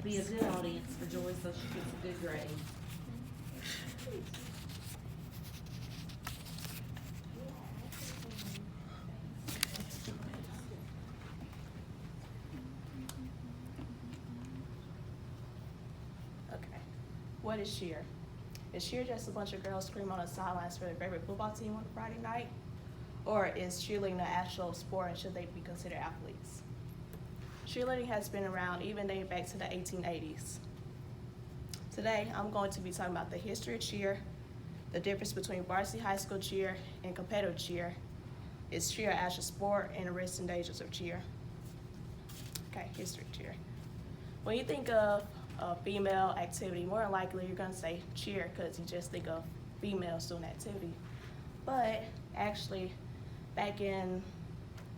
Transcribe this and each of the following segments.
be a good audience for Joy so she gets a good grade. Okay. What is cheer? Is cheer just a bunch of girls scream on the sidelines for their favorite football team on a Friday night? Or is cheerleading an actual sport and should they be considered athletes? Cheerleading has been around even dating back to the 1880s. Today, I'm going to be talking about the history of cheer, the difference between varsity high school cheer and competitive cheer, is cheer an actual sport, and the risks and dangers of cheer. Okay, history of cheer. When you think of a female activity, more than likely you're gonna say cheer because you just think of females doing activity. But actually, back in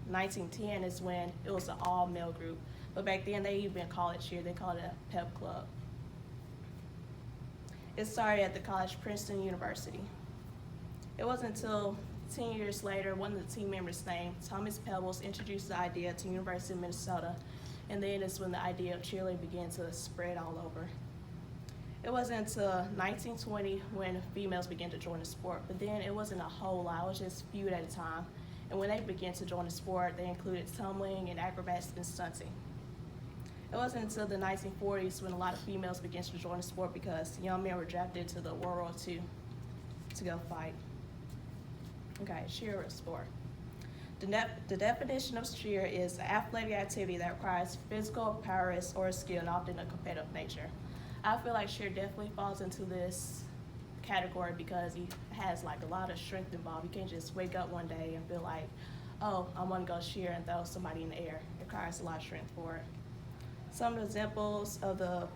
1910 is when it was an all-male group. But back then they even called it cheer, they called it a pep club. It started at the college Princeton University. It wasn't until 10 years later, one of the team members named Thomas Pebbles introduced the idea to University of Minnesota, and then it's when the idea of cheerleading began to spread all over. It wasn't until 1920 when females began to join the sport, but then it wasn't a whole lot, it was just a few at a time. And when they began to join the sport, they included tumbling and acrobatics and stunting. It wasn't until the 1940s when a lot of females began to join the sport because young men were drafted into the World War II to go fight. Okay, cheer is sport. The definition of cheer is an athletic activity that requires physical prowess or skill and often a competitive nature. I feel like cheer definitely falls into this category because it has like a lot of strength involved. You can't just wake up one day and feel like, oh, I want to go cheer and throw somebody in the air. It requires a lot of strength for it. Some of the examples of the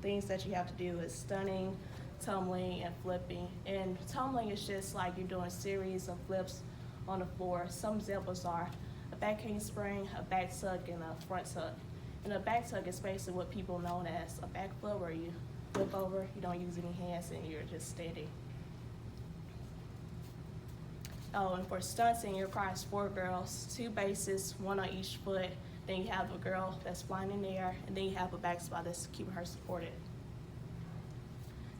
things that you have to do is stunning, tumbling, and flipping. And tumbling is just like you're doing a series of flips on the floor. Some examples are a back handspring, a back tuck, and a front tuck. And a back tuck is basically what people know as a back flip, where you flip over, you don't use any hands, and you're just steady. Oh, and for stunting, it requires 4 girls, 2 bases, 1 on each foot. Then you have a girl that's flying in the air, and then you have a back spot that's keeping her supported.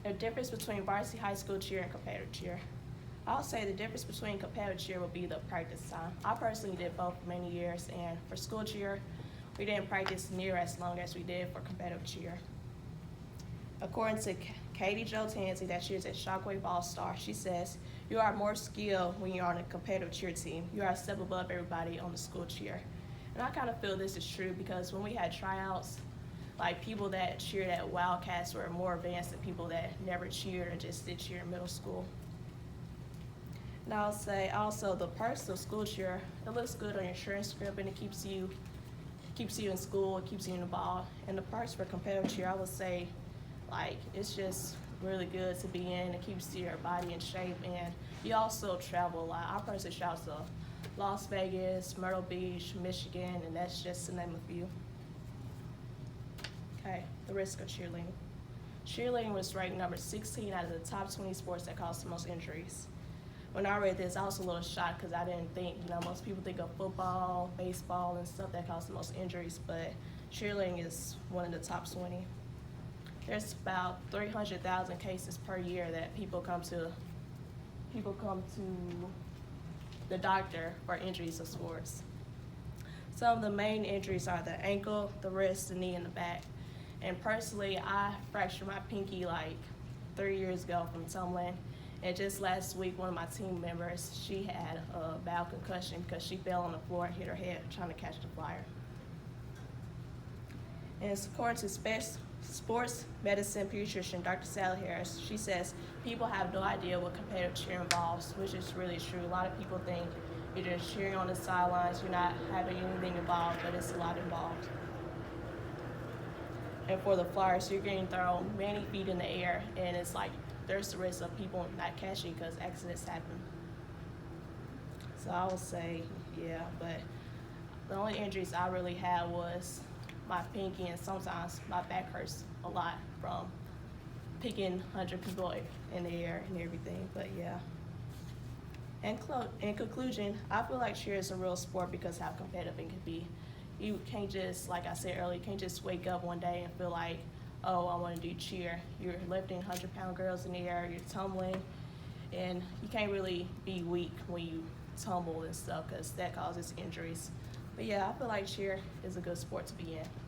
The difference between varsity high school cheer and competitive cheer. I'll say the difference between competitive cheer would be the practice time. I personally did both for many years, and for school cheer, we didn't practice near as long as we did for competitive cheer. According to Katie Jo Tansey, that cheers at Shockwave All-Star, she says, "You are more skilled when you're on a competitive cheer team. You are a step above everybody on the school cheer." And I kind of feel this is true because when we had tryouts, like people that cheered at Wildcats were more advanced than people that never cheered or just did cheer in middle school. And I'll say also the perks of school cheer, it looks good on your shirt script and it keeps you in school, it keeps you involved. And the perks for competitive cheer, I would say, like, it's just really good to be in. It keeps your body in shape, and you also travel a lot. I personally travel to Las Vegas, Myrtle Beach, Michigan, and that's just to name a few. Okay, the risk of cheerleading. Cheerleading was ranked number 16 out of the top 20 sports that cause the most injuries. When I read this, I was a little shocked because I didn't think, most people think of football, baseball, and stuff that cause the most injuries, but cheerleading is one of the top 20. There's about 300,000 cases per year that people come to the doctor for injuries of sports. Some of the main injuries are the ankle, the wrist, the knee, and the back. And personally, I fractured my pinky like 3 years ago from tumbling. And just last week, one of my team members, she had a bad concussion because she fell on the floor and hit her head trying to catch the flyer. And according to sports medicine pediatrician Dr. Sally Harris, she says people have no idea what competitive cheer involves, which is really true. A lot of people think you're just cheering on the sidelines, you're not having anything involved, but it's a lot involved. And for the flyers, you're getting thrown many feet in the air, and it's like there's the risk of people not catching because accidents happen. So I would say, yeah, but the only injuries I really had was my pinky, and sometimes my back hurts a lot from picking 100 people in the air and everything, but yeah. In conclusion, I feel like cheer is a real sport because how competitive it can be. You can't just, like I said earlier, you can't just wake up one day and feel like, oh, I want to do cheer. You're lifting 100-pound girls in the air, you're tumbling, and you can't really be weak when you tumble and stuff because that causes injuries. But yeah, I feel like cheer is a good sport to be in.